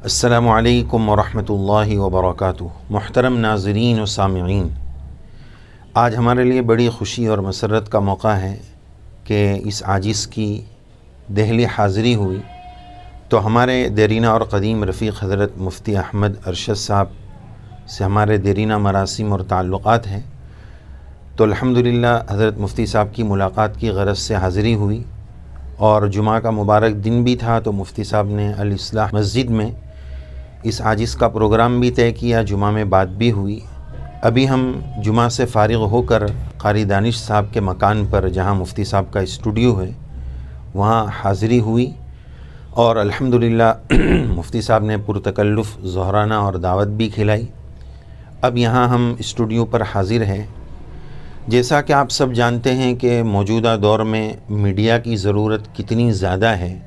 السلام علیکم ورحمۃ اللہ وبرکاتہ۔ محترم ناظرین و سامعین، آج ہمارے لیے بڑی خوشی اور مسرت کا موقع ہے کہ اس عاجز کی دہلی حاضری ہوئی تو ہمارے دیرینہ اور قدیم رفیق حضرت مفتی احمد ارشد صاحب سے ہمارے دیرینہ مراسم اور تعلقات ہیں، تو الحمدللہ حضرت مفتی صاحب کی ملاقات کی غرض سے حاضری ہوئی، اور جمعہ کا مبارک دن بھی تھا تو مفتی صاحب نے الاصلاح مسجد میں اس عاجز کا پروگرام بھی طے کیا، جمعہ میں بات بھی ہوئی۔ ابھی ہم جمعہ سے فارغ ہو کر قاری دانش صاحب کے مکان پر، جہاں مفتی صاحب کا اسٹوڈیو ہے، وہاں حاضری ہوئی، اور الحمدللہ مفتی صاحب نے پرتکلف ظہرانہ اور دعوت بھی کھلائی۔ اب یہاں ہم اسٹوڈیو پر حاضر ہیں۔ جیسا کہ آپ سب جانتے ہیں کہ موجودہ دور میں میڈیا کی ضرورت کتنی زیادہ ہے،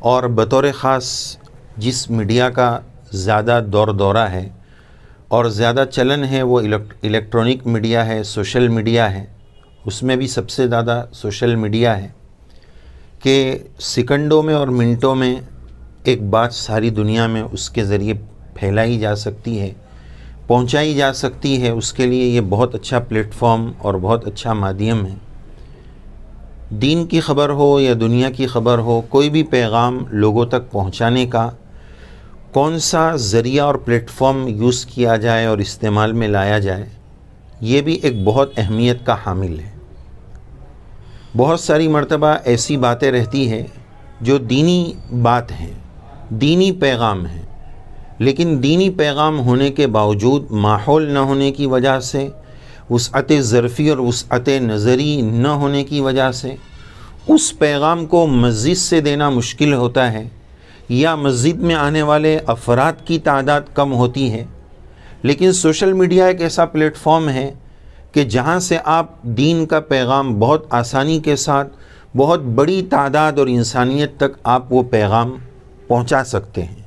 اور بطور خاص جس میڈیا کا زیادہ دور دورہ ہے اور زیادہ چلن ہے وہ الیکٹرانک میڈیا ہے، سوشل میڈیا ہے۔ اس میں بھی سب سے زیادہ سوشل میڈیا ہے کہ سیکنڈوں میں اور منٹوں میں ایک بات ساری دنیا میں اس کے ذریعے پھیلائی جا سکتی ہے، پہنچائی جا سکتی ہے۔ اس کے لیے یہ بہت اچھا پلیٹ فارم اور بہت اچھا مادھیم ہے۔ دین کی خبر ہو یا دنیا کی خبر ہو، کوئی بھی پیغام لوگوں تک پہنچانے کا کون سا ذریعہ اور پلیٹ فارم یوز کیا جائے اور استعمال میں لایا جائے، یہ بھی ایک بہت اہمیت کا حامل ہے۔ بہت ساری مرتبہ ایسی باتیں رہتی ہیں جو دینی بات ہیں، دینی پیغام ہیں، لیکن دینی پیغام ہونے کے باوجود ماحول نہ ہونے کی وجہ سے، وسعت ظرفی اور وسعت نظری نہ ہونے کی وجہ سے اس پیغام کو مسجد سے دینا مشکل ہوتا ہے، یا مسجد میں آنے والے افراد کی تعداد کم ہوتی ہے۔ لیکن سوشل میڈیا ایک ایسا پلیٹ فارم ہے کہ جہاں سے آپ دین کا پیغام بہت آسانی کے ساتھ بہت بڑی تعداد اور انسانیت تک آپ وہ پیغام پہنچا سکتے ہیں۔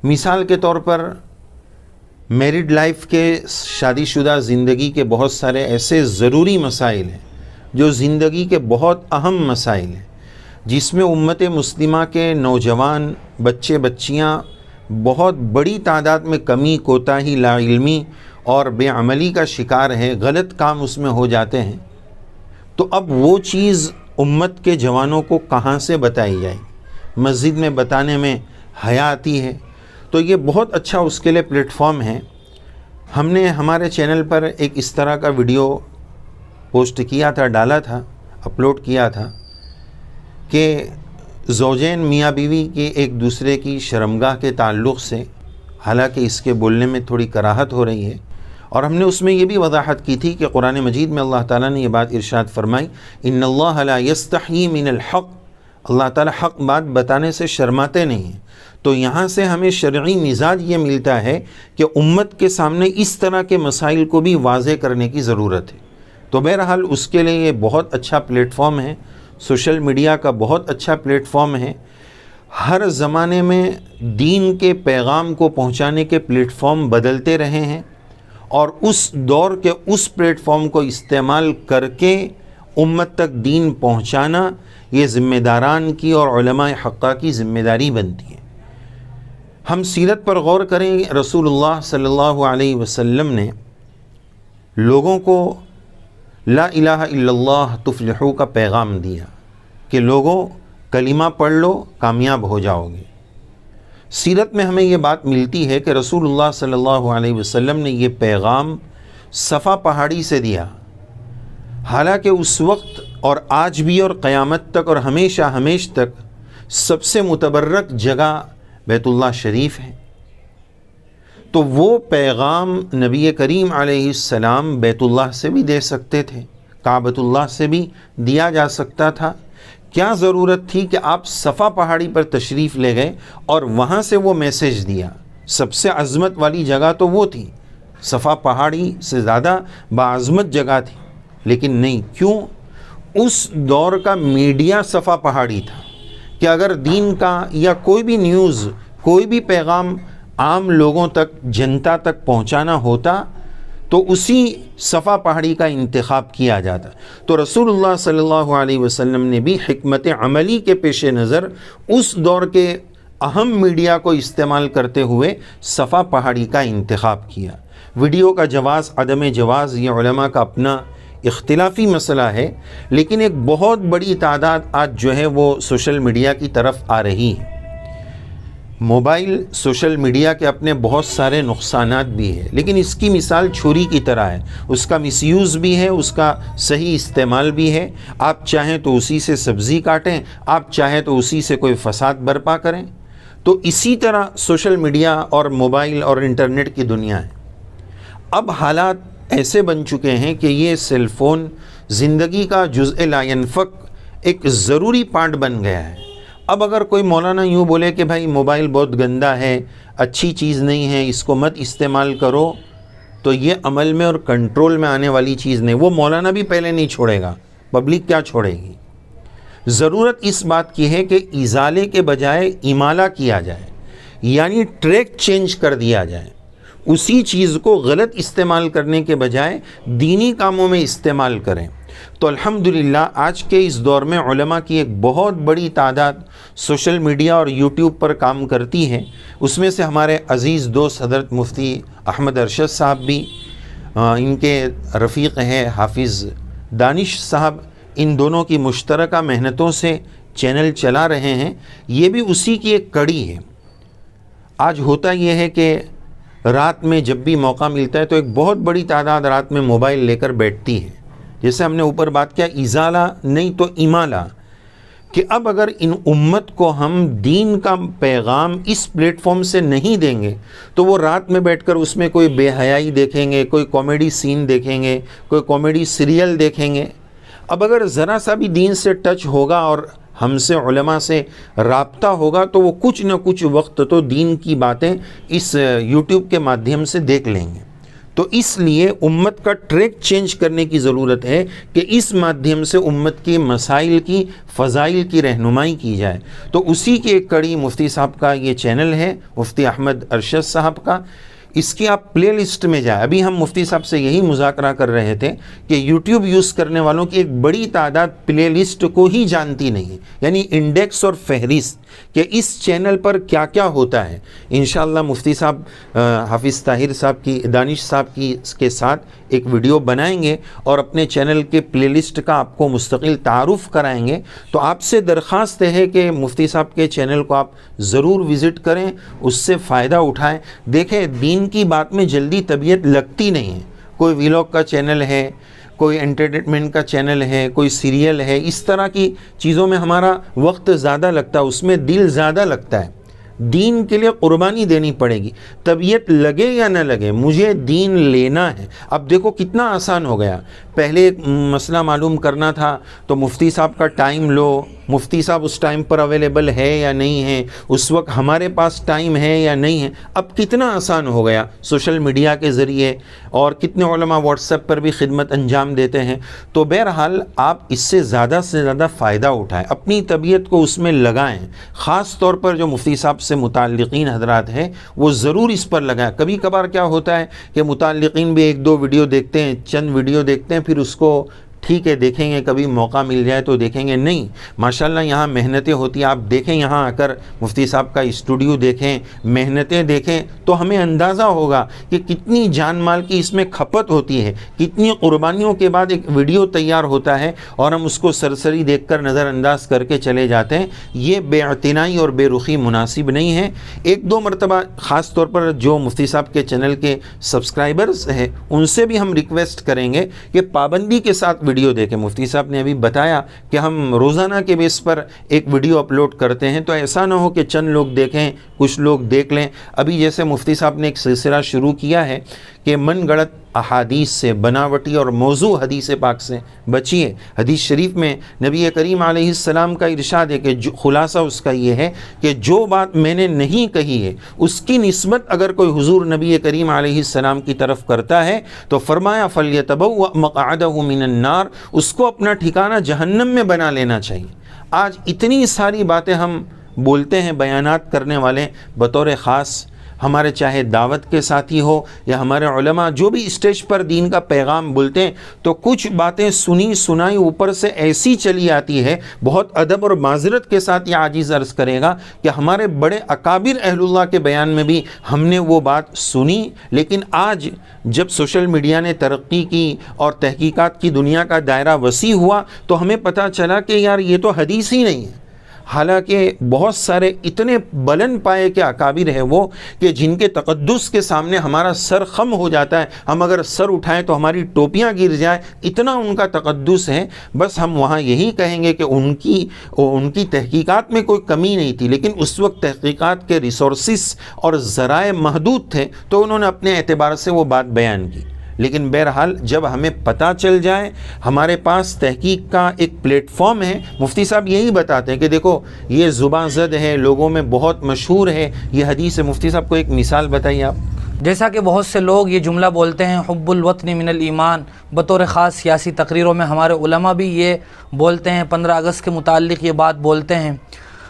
مثال کے طور پر میرڈ لائف کے، شادی شدہ زندگی کے بہت سارے ایسے ضروری مسائل ہیں جو زندگی کے بہت اہم مسائل ہیں، جس میں امت مسلمہ کے نوجوان، بچے بچیاں بہت بڑی تعداد میں کمی، کوتاہی، لا علمی اور بے عملی کا شکار ہے، غلط کام اس میں ہو جاتے ہیں۔ تو اب وہ چیز امت کے جوانوں کو کہاں سے بتائی جائے؟ مسجد میں بتانے میں حیا آتی ہے، تو یہ بہت اچھا اس کے لیے پلیٹ فارم ہے۔ ہم نے ہمارے چینل پر ایک اس طرح کا ویڈیو پوسٹ کیا تھا، ڈالا تھا، اپلوڈ کیا تھا کہ زوجین میاں بیوی کے ایک دوسرے کی شرمگاہ کے تعلق سے، حالانکہ اس کے بولنے میں تھوڑی کراہت ہو رہی ہے، اور ہم نے اس میں یہ بھی وضاحت کی تھی کہ قرآن مجید میں اللہ تعالیٰ نے یہ بات ارشاد فرمائی، ان اللہ لا یستحیی من الحق، اللہ تعالیٰ حق بات بتانے سے شرماتے نہیں ہیں۔ تو یہاں سے ہمیں شرعی مزاج یہ ملتا ہے کہ امت کے سامنے اس طرح کے مسائل کو بھی واضح کرنے کی ضرورت ہے۔ تو بہرحال اس کے لیے یہ بہت اچھا پلیٹ فارم ہے، سوشل میڈیا کا بہت اچھا پلیٹ فارم ہے۔ ہر زمانے میں دین کے پیغام کو پہنچانے کے پلیٹ فارم بدلتے رہے ہیں، اور اس دور کے اس پلیٹ فارم کو استعمال کر کے امت تک دین پہنچانا یہ ذمہ داران کی اور علماء حقہ کی ذمہ داری بنتی ہے۔ ہم سیرت پر غور کریں، رسول اللہ صلی اللہ علیہ وسلم نے لوگوں کو لا الہ الا اللہ تفلحو کا پیغام دیا کہ لوگوں کلمہ پڑھ لو، کامیاب ہو جاؤ گے۔ سیرت میں ہمیں یہ بات ملتی ہے کہ رسول اللہ صلی اللہ علیہ وسلم نے یہ پیغام صفا پہاڑی سے دیا، حالانکہ اس وقت اور آج بھی اور قیامت تک اور ہمیشہ ہمیش تک سب سے متبرک جگہ بیت اللہ شریف ہے۔ تو وہ پیغام نبی کریم علیہ السلام بیت اللہ سے بھی دے سکتے تھے، کعبۃ اللہ سے بھی دیا جا سکتا تھا۔ کیا ضرورت تھی کہ آپ صفا پہاڑی پر تشریف لے گئے اور وہاں سے وہ میسیج دیا؟ سب سے عظمت والی جگہ تو وہ تھی، صفا پہاڑی سے زیادہ باعظمت جگہ تھی، لیکن نہیں۔ کیوں؟ اس دور کا میڈیا صفا پہاڑی تھا کہ اگر دین کا یا کوئی بھی نیوز، کوئی بھی پیغام عام لوگوں تک، جنتا تک پہنچانا ہوتا تو اسی صفا پہاڑی کا انتخاب کیا جاتا۔ تو رسول اللہ صلی اللہ علیہ وسلم نے بھی حکمت عملی کے پیش نظر اس دور کے اہم میڈیا کو استعمال کرتے ہوئے صفا پہاڑی کا انتخاب کیا۔ ویڈیو کا جواز عدم جواز یہ علماء کا اپنا اختلافی مسئلہ ہے، لیکن ایک بہت بڑی تعداد آج جو ہے وہ سوشل میڈیا کی طرف آ رہی ہے۔ موبائل سوشل میڈیا کے اپنے بہت سارے نقصانات بھی ہیں، لیکن اس کی مثال چھری کی طرح ہے، اس کا مس یوز بھی ہے، اس کا صحیح استعمال بھی ہے۔ آپ چاہیں تو اسی سے سبزی کاٹیں، آپ چاہیں تو اسی سے کوئی فساد برپا کریں۔ تو اسی طرح سوشل میڈیا اور موبائل اور انٹرنیٹ کی دنیا ہے۔ اب حالات ایسے بن چکے ہیں کہ یہ سیل فون زندگی کا جزء لا ینفک ایک ضروری پارٹ بن گیا ہے۔ اب اگر کوئی مولانا یوں بولے کہ بھائی موبائل بہت گندا ہے، اچھی چیز نہیں ہے، اس کو مت استعمال کرو، تو یہ عمل میں اور کنٹرول میں آنے والی چیز نہیں۔ وہ مولانا بھی پہلے نہیں چھوڑے گا، پبلک کیا چھوڑے گی؟ ضرورت اس بات کی ہے کہ ازالے کے بجائے امالہ کیا جائے، یعنی ٹریک چینج کر دیا جائے۔ اسی چیز کو غلط استعمال کرنے کے بجائے دینی کاموں میں استعمال کریں۔ تو الحمدللہ آج کے اس دور میں علماء کی ایک بہت بڑی تعداد سوشل میڈیا اور یوٹیوب پر کام کرتی ہے۔ اس میں سے ہمارے عزیز دوست حضرت مفتی احمد ارشد صاحب بھی، ان کے رفیق ہیں حافظ دانش صاحب، ان دونوں کی مشترکہ محنتوں سے چینل چلا رہے ہیں۔ یہ بھی اسی کی ایک کڑی ہے۔ آج ہوتا یہ ہے کہ رات میں جب بھی موقع ملتا ہے تو ایک بہت بڑی تعداد رات میں موبائل لے کر بیٹھتی ہے۔ جیسے ہم نے اوپر بات کیا، ازالہ نہیں تو امالہ، کہ اب اگر ان امت کو ہم دین کا پیغام اس پلیٹ فارم سے نہیں دیں گے تو وہ رات میں بیٹھ کر اس میں کوئی بے حیائی دیکھیں گے، کوئی کامیڈی سین دیکھیں گے، کوئی کامیڈی سیریل دیکھیں گے۔ اب اگر ذرا سا بھی دین سے ٹچ ہوگا اور ہم سے علماء سے رابطہ ہوگا تو وہ کچھ نہ کچھ وقت تو دین کی باتیں اس یوٹیوب کے مادھیم سے دیکھ لیں گے۔ تو اس لیے امت کا ٹریک چینج کرنے کی ضرورت ہے کہ اس مادھیم سے امت کے مسائل کی، فضائل کی رہنمائی کی جائے۔ تو اسی کی ایک کڑی مفتی صاحب کا یہ چینل ہے، مفتی احمد ارشد صاحب کا۔ اس کی آپ پلے لسٹ میں جائیں۔ ابھی ہم مفتی صاحب سے یہی مذاکرہ کر رہے تھے کہ یوٹیوب یوز کرنے والوں کی ایک بڑی تعداد پلے لسٹ کو ہی جانتی نہیں ہے، یعنی انڈیکس اور فہرست کہ اس چینل پر کیا کیا ہوتا ہے۔ انشاءاللہ مفتی صاحب حافظ طاہر صاحب کی، دانش صاحب کی کے ساتھ ایک ویڈیو بنائیں گے اور اپنے چینل کے پلے لسٹ کا آپ کو مستقل تعارف کرائیں گے۔ تو آپ سے درخواست ہے کہ مفتی صاحب کے چینل کو آپ ضرور وزٹ کریں، اس سے فائدہ اٹھائیں۔ دیکھیں دین کی بات میں جلدی طبیعت لگتی نہیں ہے۔ کوئی ویلاگ کا چینل ہے، کوئی انٹرٹینمنٹ کا چینل ہے، کوئی سیریل ہے، اس طرح کی چیزوں میں ہمارا وقت زیادہ لگتا ہے، اس میں دل زیادہ لگتا ہے۔ دین کے لیے قربانی دینی پڑے گی، طبیعت لگے یا نہ لگے، مجھے دین لینا ہے۔ اب دیکھو کتنا آسان ہو گیا۔ پہلے ایک مسئلہ معلوم کرنا تھا تو مفتی صاحب کا ٹائم لو، مفتی صاحب اس ٹائم پر اویلیبل ہے یا نہیں ہے، اس وقت ہمارے پاس ٹائم ہے یا نہیں ہے۔ اب کتنا آسان ہو گیا سوشل میڈیا کے ذریعے، اور کتنے علماء واٹس ایپ پر بھی خدمت انجام دیتے ہیں۔ تو بہرحال آپ اس سے زیادہ فائدہ اٹھائیں، اپنی طبیعت کو اس میں لگائیں۔ خاص طور پر جو مفتی صاحب سے متعلقین حضرات ہیں وہ ضرور اس پر لگائیں۔ کبھی کبھار کیا ہوتا ہے کہ متعلقین بھی ایک دو ویڈیو دیکھتے ہیں، چند ویڈیو دیکھتے ہیں، پھر اس کو ٹھیک ہے دیکھیں گے، کبھی موقع مل جائے تو دیکھیں گے، نہیں۔ ماشاءاللہ یہاں محنتیں ہوتی ہیں، آپ دیکھیں یہاں آ کر مفتی صاحب کا اسٹوڈیو دیکھیں، محنتیں دیکھیں تو ہمیں اندازہ ہوگا کہ کتنی جان مال کی اس میں کھپت ہوتی ہے، کتنی قربانیوں کے بعد ایک ویڈیو تیار ہوتا ہے اور ہم اس کو سرسری دیکھ کر نظر انداز کر کے چلے جاتے ہیں۔ یہ بے اعتنائی اور بے رخی مناسب نہیں ہے۔ ایک دو مرتبہ خاص طور پر جو مفتی صاحب کے چینل کے سبسکرائبرز ہیں ان سے بھی ہم ریکویسٹ کریں گے کہ پابندی کے ساتھ ویڈیو دیکھیں۔ مفتی صاحب نے ابھی بتایا کہ ہم روزانہ کے بیس پر ایک ویڈیو اپلوڈ کرتے ہیں، تو ایسا نہ ہو کہ چند لوگ دیکھیں، کچھ لوگ دیکھ لیں۔ ابھی جیسے مفتی صاحب نے ایک سلسلہ شروع کیا ہے کہ من گڑت احادیث سے، بناوٹی اور موضوع حدیث پاک سے بچیے۔ حدیث شریف میں نبی کریم علیہ السلام کا ارشاد ہے کہ خلاصہ اس کا یہ ہے کہ جو بات میں نے نہیں کہی ہے اس کی نسبت اگر کوئی حضور نبی کریم علیہ السلام کی طرف کرتا ہے تو فرمایا فَلْيَتَبَوَّأْ مَقْعَدَهُ مِنَ النَّارِ، اس کو اپنا ٹھکانہ جہنم میں بنا لینا چاہیے۔ آج اتنی ساری باتیں ہم بولتے ہیں، بیانات کرنے والے بطور خاص ہمارے چاہے دعوت کے ساتھی ہو یا ہمارے علماء جو بھی اسٹیج پر دین کا پیغام بولتے ہیں تو کچھ باتیں سنی سنائی اوپر سے ایسی چلی آتی ہے. بہت ادب اور معذرت کے ساتھ یہ عاجز عرض کرے گا کہ ہمارے بڑے اکابر اہل اللہ کے بیان میں بھی ہم نے وہ بات سنی، لیکن آج جب سوشل میڈیا نے ترقی کی اور تحقیقات کی دنیا کا دائرہ وسیع ہوا تو ہمیں پتہ چلا کہ یار یہ تو حدیث ہی نہیں ہے. حالانکہ بہت سارے اتنے بلند پائے کے اکابر ہیں وہ کہ جن کے تقدس کے سامنے ہمارا سر خم ہو جاتا ہے. ہم اگر سر اٹھائیں تو ہماری ٹوپیاں گر جائیں، اتنا ان کا تقدس ہے. بس ہم وہاں یہی کہیں گے کہ ان کی تحقیقات میں کوئی کمی نہیں تھی، لیکن اس وقت تحقیقات کے ریسورسز اور ذرائع محدود تھے تو انہوں نے اپنے اعتبار سے وہ بات بیان کی. لیکن بہرحال جب ہمیں پتہ چل جائے، ہمارے پاس تحقیق کا ایک پلیٹ فارم ہے. مفتی صاحب یہی بتاتے ہیں کہ دیکھو یہ زباں زد ہے، لوگوں میں بہت مشہور ہے یہ حدیث ہے. مفتی صاحب کو ایک مثال بتائیے آپ. جیسا کہ بہت سے لوگ یہ جملہ بولتے ہیں حب الوطن من الایمان، بطور خاص سیاسی تقریروں میں ہمارے علماء بھی یہ بولتے ہیں، 15 اگست کے متعلق یہ بات بولتے ہیں،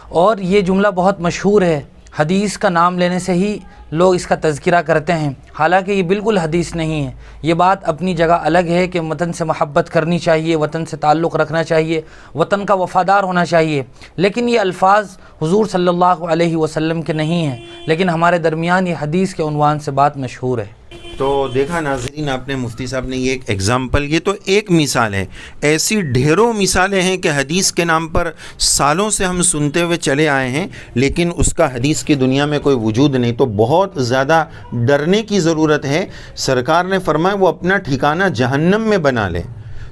اور یہ جملہ بہت مشہور ہے. حدیث کا نام لینے سے ہی لوگ اس کا تذکرہ کرتے ہیں، حالانکہ یہ بالکل حدیث نہیں ہے. یہ بات اپنی جگہ الگ ہے کہ وطن سے محبت کرنی چاہیے، وطن سے تعلق رکھنا چاہیے، وطن کا وفادار ہونا چاہیے، لیکن یہ الفاظ حضور صلی اللہ علیہ وسلم کے نہیں ہیں. لیکن ہمارے درمیان یہ حدیث کے عنوان سے بات مشہور ہے. تو دیکھا ناظرین آپ نے، مفتی صاحب نے یہ ایک ایگزامپل، یہ تو ایک مثال ہے، ایسی ڈھیروں مثالیں ہیں کہ حدیث کے نام پر سالوں سے ہم سنتے ہوئے چلے آئے ہیں لیکن اس کا حدیث کی دنیا میں کوئی وجود نہیں. تو بہت زیادہ ڈرنے کی ضرورت ہے. سرکار نے فرمایا وہ اپنا ٹھکانہ جہنم میں بنا لے.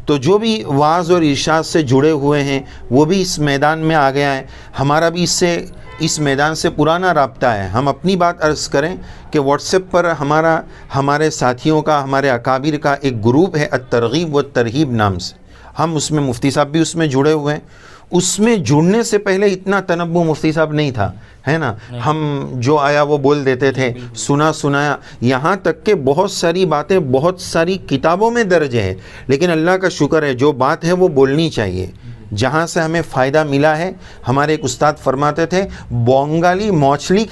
تو جو بھی وعظ اور ارشاد سے جڑے ہوئے ہیں وہ بھی اس میدان میں آ گیا ہے. ہمارا بھی اس میدان سے پرانا رابطہ ہے. ہم اپنی بات عرض کریں کہ واٹس ایپ پر ہمارے ساتھیوں کا، ہمارے اکابر کا ایک گروپ ہے الترغیب والترہیب نام سے. ہم اس میں، مفتی صاحب بھی اس میں جڑے ہوئے ہیں. اس میں جڑنے سے پہلے اتنا تنبؤ مفتی صاحب نہیں تھا، ہے نا. ہم جو آیا وہ بول دیتے تھے، سنا سنایا، یہاں تک کہ بہت ساری باتیں بہت ساری کتابوں میں درج ہے. لیکن اللہ کا شکر ہے جو بات ہے وہ بولنی چاہیے جہاں سے ہمیں فائدہ ملا ہے. ہمارے ایک استاد فرماتے تھے بونگالی موسلی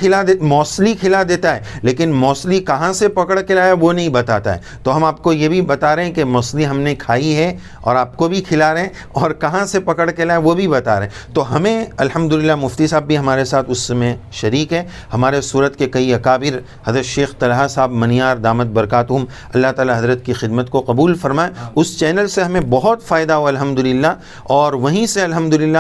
کھلا دیتا ہے لیکن موسلی کہاں سے پکڑ کے لایا وہ نہیں بتاتا ہے. تو ہم آپ کو یہ بھی بتا رہے ہیں کہ موسلی ہم نے کھائی ہے اور آپ کو بھی کھلا رہے ہیں، اور کہاں سے پکڑ کے لائے وہ بھی بتا رہے ہیں. تو ہمیں الحمدللہ مفتی صاحب بھی ہمارے ساتھ اس میں شریک ہے. ہمارے صورت کے کئی اکابر، حضرت شیخ طلحہ صاحب منیار دامت برکاتہم، اللہ تعالی حضرت کی خدمت کو قبول فرمائے. اس چینل سے ہمیں بہت فائدہ ہوا الحمدللہ، اور وہیں سے الحمدللہ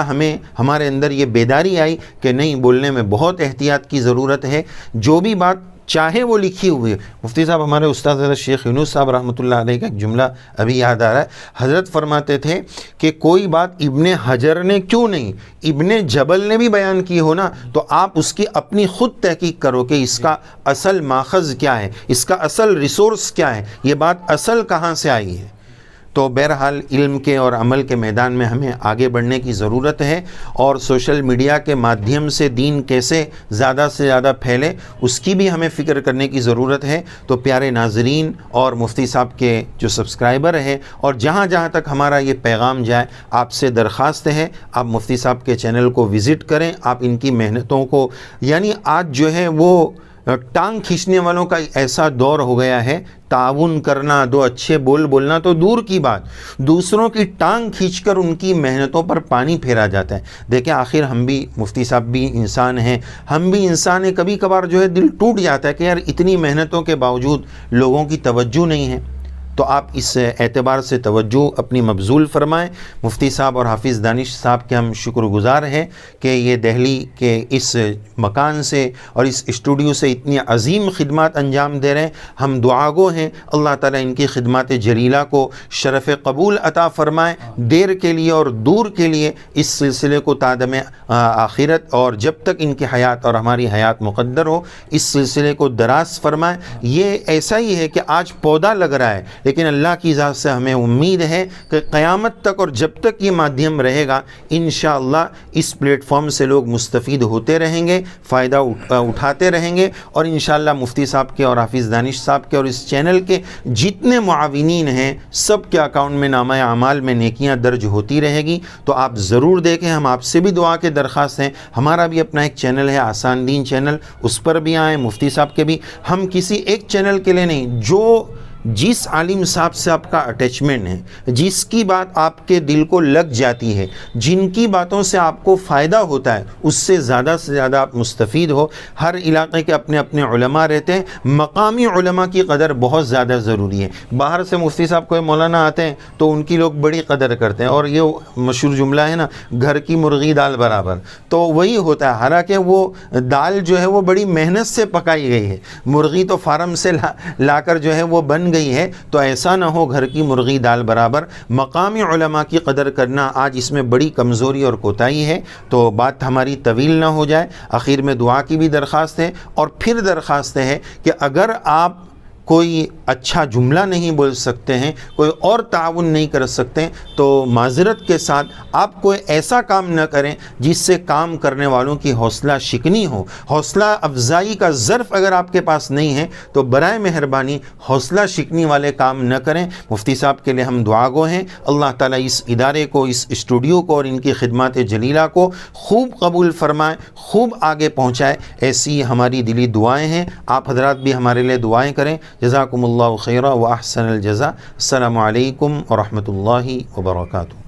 ہمارے اندر یہ بیداری آئی کہ نہیں، بولنے میں بہت احتیاط کی ضرورت ہے. جو بھی بات چاہے وہ لکھی ہوئی ہے. مفتی صاحب ہمارے استاد حضرت شیخ یونس صاحب رحمۃ اللہ علیہ کا ایک جملہ ابھی یاد آ رہا ہے. حضرت فرماتے تھے کہ کوئی بات ابن حجر نے کیوں نہیں، ابن جبل نے بھی بیان کی ہو نا، تو آپ اس کی اپنی خود تحقیق کرو کہ اس کا اصل ماخذ کیا ہے، اس کا اصل ریسورس کیا ہے، یہ بات اصل کہاں سے آئی ہے. تو بہرحال علم کے اور عمل کے میدان میں ہمیں آگے بڑھنے کی ضرورت ہے، اور سوشل میڈیا کے مادھیم سے دین کیسے زیادہ سے زیادہ پھیلے اس کی بھی ہمیں فکر کرنے کی ضرورت ہے. تو پیارے ناظرین اور مفتی صاحب کے جو سبسکرائبر ہیں، اور جہاں جہاں تک ہمارا یہ پیغام جائے، آپ سے درخواست ہے آپ مفتی صاحب کے چینل کو وزٹ کریں. آپ ان کی محنتوں کو، یعنی آج جو ہے وہ ٹانگ کھینچنے والوں کا ایسا دور ہو گیا ہے. تعاون کرنا، دو اچھے بولنا تو دور کی بات، دوسروں کی ٹانگ کھینچ کر ان کی محنتوں پر پانی پھیرا جاتا ہے. دیکھیں آخر ہم بھی، مفتی صاحب بھی انسان ہیں، ہم بھی انسان ہیں. کبھی کبھار جو ہے دل ٹوٹ جاتا ہے کہ یار اتنی محنتوں کے باوجود لوگوں کی توجہ نہیں ہے. تو آپ اس اعتبار سے توجہ اپنی مبذول فرمائیں. مفتی صاحب اور حافظ دانش صاحب کے ہم شکر گزار ہیں کہ یہ دہلی کے اس مکان سے اور اس اسٹوڈیو سے اتنی عظیم خدمات انجام دے رہے ہیں. ہم دعاگو ہیں اللہ تعالیٰ ان کی خدمات جلیلہ کو شرف قبول عطا فرمائیں، دیر کے لیے اور دور کے لیے اس سلسلے کو تادم آخرت، اور جب تک ان کی حیات اور ہماری حیات مقدر ہو اس سلسلے کو دراز فرمائیں. یہ ایسا ہی ہے کہ آج پودا لگ رہا ہے لیکن اللہ کی ذات سے ہمیں امید ہے کہ قیامت تک اور جب تک یہ مادھیم رہے گا انشاءاللہ اس پلیٹ فارم سے لوگ مستفید ہوتے رہیں گے، فائدہ اٹھاتے رہیں گے، اور انشاءاللہ مفتی صاحب کے اور حافظ دانش صاحب کے اور اس چینل کے جتنے معاونین ہیں سب کے اکاؤنٹ میں نامہ اعمال میں نیکیاں درج ہوتی رہے گی۔ تو آپ ضرور دیکھیں، ہم آپ سے بھی دعا کے درخواست ہیں، ہمارا بھی اپنا ایک چینل ہے آسان دین چینل، اس پر بھی آئیں، مفتی صاحب کے بھی، ہم کسی ایک چینل کے لیے نہیں، جو جس عالم صاحب سے آپ کا اٹیچمنٹ ہے، جس کی بات آپ کے دل کو لگ جاتی ہے، جن کی باتوں سے آپ کو فائدہ ہوتا ہے، اس سے زیادہ آپ مستفید ہو۔ ہر علاقے کے اپنے اپنے علماء رہتے ہیں، مقامی علماء کی قدر بہت زیادہ ضروری ہے۔ باہر سے مفتی صاحب کوئی مولانا آتے ہیں تو ان کی لوگ بڑی قدر کرتے ہیں، اور یہ مشہور جملہ ہے نا، گھر کی مرغی دال برابر، تو وہی ہوتا ہے۔ حالانکہ وہ دال جو ہے وہ بڑی محنت سے پکائی گئی ہے، مرغی تو فارم سے لا کر جو ہے وہ بن گئی ہے، تو ایسا نہ ہو گھر کی مرغی دال برابر۔ مقامی علماء کی قدر کرنا آج اس میں بڑی کمزوری اور کوتاہی ہے۔ تو بات ہماری طویل نہ ہو جائے، آخر میں دعا کی بھی درخواست ہے، اور پھر درخواست ہے کہ اگر آپ کوئی اچھا جملہ نہیں بول سکتے ہیں، کوئی اور تعاون نہیں کر سکتے، تو معذرت کے ساتھ آپ کوئی ایسا کام نہ کریں جس سے کام کرنے والوں کی حوصلہ شکنی ہو۔ حوصلہ افزائی کا ظرف اگر آپ کے پاس نہیں ہے تو برائے مہربانی حوصلہ شکنی والے کام نہ کریں۔ مفتی صاحب کے لیے ہم دعا گو ہیں، اللہ تعالیٰ اس ادارے کو، اس اسٹوڈیو کو اور ان کی خدمات جلیلہ کو خوب قبول فرمائے، خوب آگے پہنچائے، ایسی ہماری دلی دعائیں ہیں۔ آپ حضرات بھی ہمارے لیے دعائیں کریں۔ جزاکم اللہ خیرا و احسن الجزا۔ السلام علیکم ورحمۃ اللہ وبرکاتہ۔